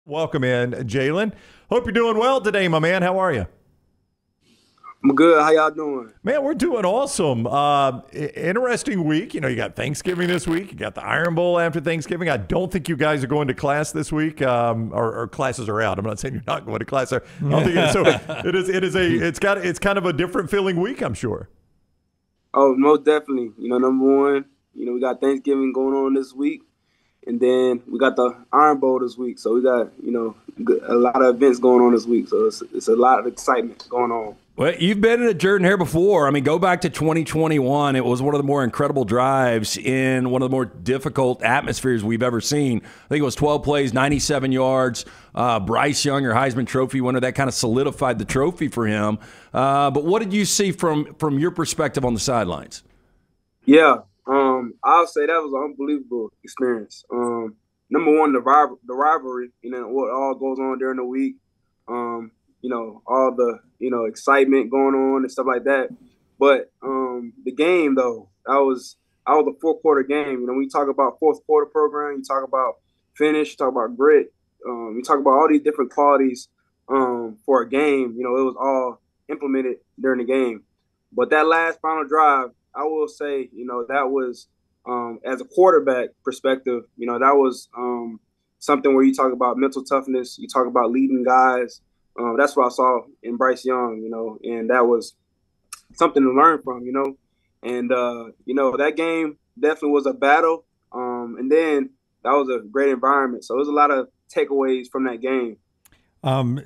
Welcome in, Jalen. Hope you're doing well today, my man. How are you? I'm good. How y'all doing? Man, we're doing awesome. Interesting week. You got Thanksgiving this week. You got the Iron Bowl after Thanksgiving. I don't think you guys are going to class this week, or classes are out. I'm not saying you're not going to class. I don't think so. It's kind of a different feeling week, I'm sure. Oh, most definitely. Number one, we got Thanksgiving going on this week, and then we got the Iron Bowl this week. So we got, a lot of events going on this week. So it's a lot of excitement going on. Well, you've been in a Jordan Hare before. I mean, go back to 2021. It was one of the more incredible drives in one of the more difficult atmospheres we've ever seen. I think it was 12 plays, 97 yards. Bryce Young, your Heisman Trophy winner, that kind of solidified the trophy for him. But what did you see from your perspective on the sidelines? Yeah, I'll say that was an unbelievable experience. Number one, the rivalry, what all goes on during the week. All the, excitement going on and stuff like that. But the game, though, that was a fourth-quarter game. When you talk about fourth-quarter program, you talk about finish, you talk about grit, you talk about all these different qualities for a game. It was all implemented during the game. But that last final drive, I will say, that was, as a quarterback perspective, that was something where you talk about mental toughness, you talk about leading guys. That's what I saw in Bryce Young, and that was something to learn from, And, that game definitely was a battle. And then that was a great environment. So there's a lot of takeaways from that game.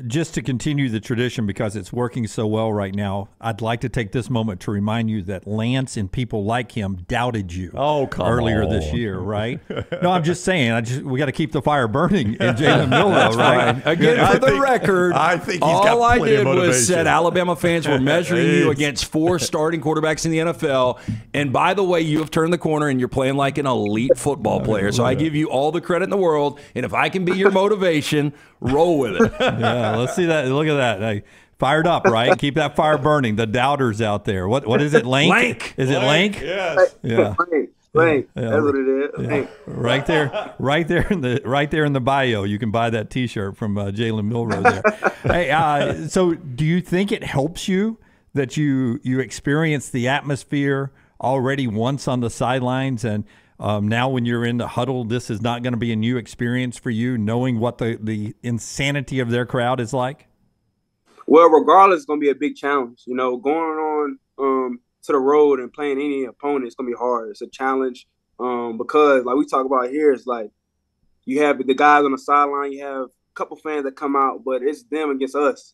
Just to continue the tradition, because it's working so well right now, I'd like to take this moment to remind you that Lance and people like him doubted you earlier this year, right? No, I'm just saying, we got to keep the fire burning in Jalen Milroe, right? Again, for the record, I think all I did was said Alabama fans were measuring you against 4 starting quarterbacks in the NFL. And by the way, you have turned the corner and you're playing like an elite football player. So I give you all the credit in the world. And if I can be your motivation, roll with it. Yeah, let's see that. Look at that. Hey, fired up, right? Keep that fire burning. The doubters out there. What is it? Lank? Lank. Is it Lank? Yes. Yeah. Lank. Yeah. That's what it is. Yeah. Right there in the bio, you can buy that T-shirt from Jalen Milroe there. Hey, so do you think it helps you that you experience the atmosphere already once on the sidelines, and now when you're in the huddle, this is not going to be a new experience for you, knowing what the insanity of their crowd is like? Well, regardless, it's going to be a big challenge. Going on to the road and playing any opponent, it's going to be hard. It's a challenge because, like we talk about here, it's like you have the guys on the sideline, you have a couple fans that come out, but it's them against us,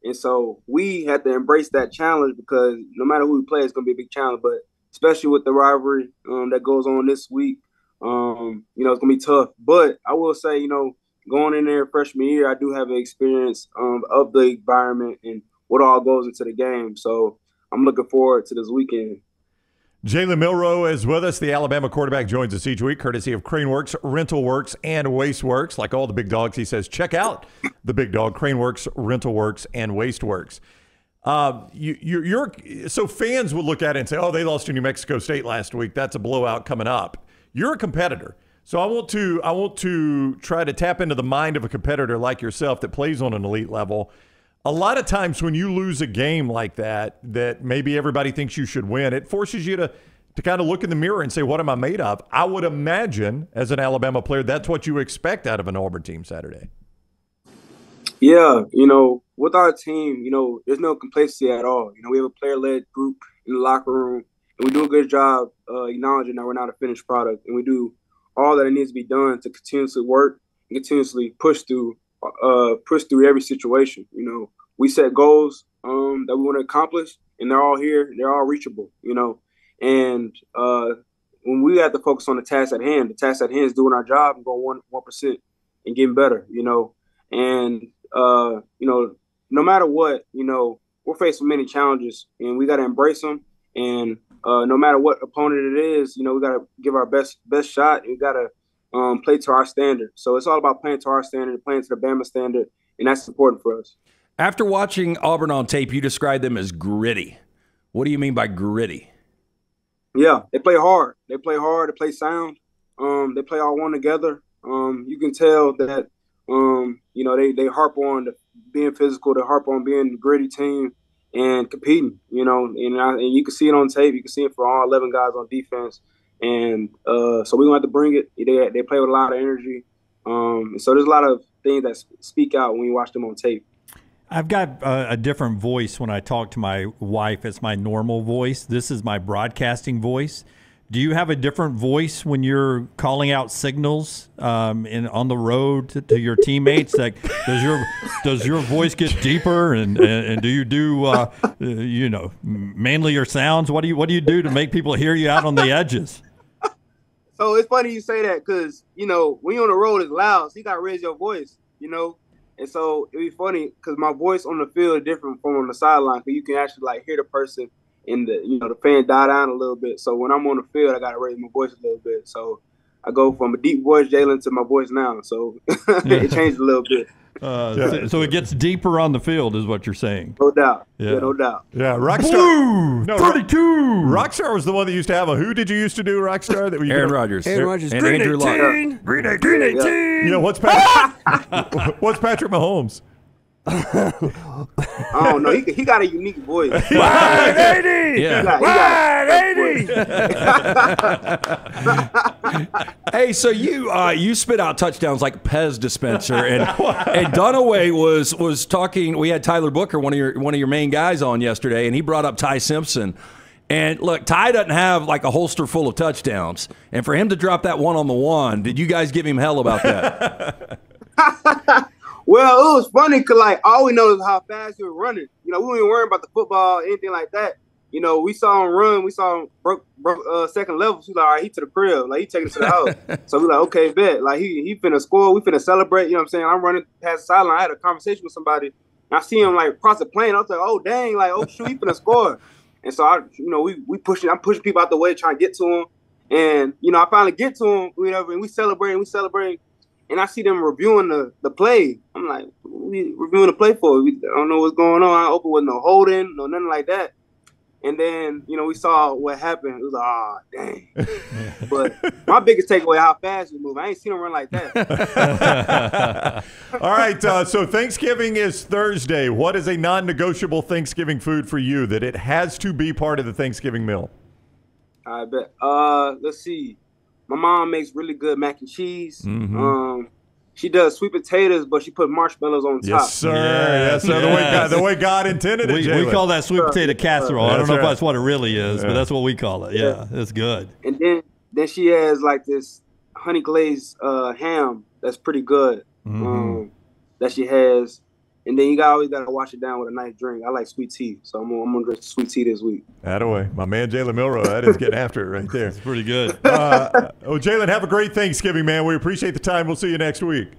And so we had to embrace that challenge because no matter who we play, it's going to be a big challenge. But especially with the rivalry that goes on this week, it's going to be tough. But I will say, going in there freshman year, I do have an experience of the environment and what all goes into the game. So I'm looking forward to this weekend. Jalen Milroe is with us. The Alabama quarterback joins us each week, courtesy of Craneworks, Rental Works, and Wasteworks. Like all the big dogs, he says, check out the big dog, Craneworks, Rental Works, and Wasteworks. So fans would look at it and say, oh, they lost to New Mexico State last week. That's a blowout coming up. You're a competitor. So I want to try to tap into the mind of a competitor like yourself that plays on an elite level. A lot of times when you lose a game like that maybe everybody thinks you should win, it forces you to kind of look in the mirror and say, what am I made of? I would imagine as an Alabama player, that's what you expect out of an Auburn team Saturday. Yeah, with our team, there's no complacency at all. We have a player-led group in the locker room, and we do a good job acknowledging that we're not a finished product, and we do all that it needs to be done to continuously work and continuously push through every situation. We set goals that we want to accomplish, and they're all here. They're all reachable, And when we have to focus on the task at hand is doing our job and going 1% and getting better, And no matter what, we're facing many challenges, and we got to embrace them. And no matter what opponent it is, we got to give our best shot. And we got to play to our standard. So it's all about playing to our standard, playing to the Bama standard, and that's important for us. After watching Auburn on tape, you described them as gritty. What do you mean by gritty? Yeah, they play hard. They play sound. They play all one together. You can tell that You know, they harp on being physical, they harp on being a gritty team and competing. You know, and you can see it on tape. You can see it for all 11 guys on defense. And so we're gonna have to bring it. They play with a lot of energy. So there's a lot of things that speak out when you watch them on tape. I've got a different voice when I talk to my wife. It's my normal voice. This is my broadcasting voice. Do you have a different voice when you're calling out signals on the road to your teammates? Like, does your voice get deeper, and do you do you know, manlier sounds? What do you do to make people hear you out on the edges? So it's funny you say that because, you know, when you're on the road, it's loud, so you got to raise your voice, you know. And so it'd be funny because my voice on the field is different from on the sideline, because you can actually like hear the person and the fan die down a little bit. So when I'm on the field, I got to raise my voice a little bit. So I go from a deep voice, Jalen, to my voice now. So it changed a little bit. So it gets deeper on the field, is what you're saying. No doubt. Yeah, no doubt. Yeah, Rockstar. Blue, no, 32. Rockstar was the one that used to have a. Who did you used to do, Rockstar? That Aaron Rodgers. Aaron Rodgers. And Green Andrew Luck. 18. Green 18. You know, what's Patrick Mahomes? I don't know. He got a unique voice. Wide 80. Yeah. Wide 80. Hey, so you spit out touchdowns like Pez dispenser, and Dunaway was talking. We had Tyler Booker, one of your main guys, on yesterday, and he brought up Ty Simpson. And look, Ty doesn't have like a holster full of touchdowns, and for him to drop that one on the one, did you guys give him hell about that? Well, it was funny because, like, all we know is how fast he was running. You know, we weren't even worrying about the football, anything like that. You know, we saw him run. We saw him broke second level. So we like, all right, he to the crib. Like, he taking it to the house. So we like, okay, bet. Like, he finna score. We finna celebrate. You know what I'm saying? I'm running past the sideline. I had a conversation with somebody. And I see him, like, cross the plane. I was like, oh, dang. Like, oh, shoot, he finna score. And so, I'm pushing people out the way, trying to get to him. And, you know, I finally get to him, whatever, and we celebrate. And I see them reviewing the play. I'm like, what are we reviewing the play for? I don't know what's going on. I open with no holding, no nothing like that. And then, you know, we saw what happened. It was like, dang. But my biggest takeaway, how fast we move. I ain't seen him run like that. All right, so Thanksgiving is Thursday. What is a non-negotiable Thanksgiving food for you that it has to be part of the Thanksgiving meal? I bet. Let's see. My mom makes really good mac and cheese. Mm-hmm. She does sweet potatoes, but she put marshmallows on top. Yes, sir. Yes, sir. Yes. The way God intended it, We call that sweet potato casserole. I don't know if that's what it really is, but that's what we call it. Yeah, it's good. And then she has like this honey glazed ham that's pretty good. That she has. And then you always got to wash it down with a nice drink. I like sweet tea, so I'm going to drink sweet tea this week. Attaway. My man, Jalen Milroe, that is getting after it right there. It's pretty good. Jalen, have a great Thanksgiving, man. We appreciate the time. We'll see you next week.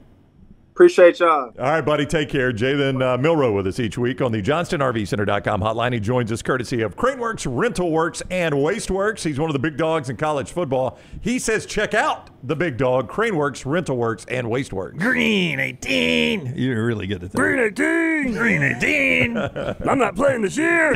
Appreciate y'all. All right, buddy. Take care. Jalen Milroe with us each week on the JohnstonRVCenter.com hotline. He joins us courtesy of Craneworks, Rental Works, and Wasteworks. He's one of the big dogs in college football. He says check out the big dog, Craneworks, Rental Works, and Wasteworks. Green 18. You're really good at that. Green 18. Green 18. I'm not playing this year.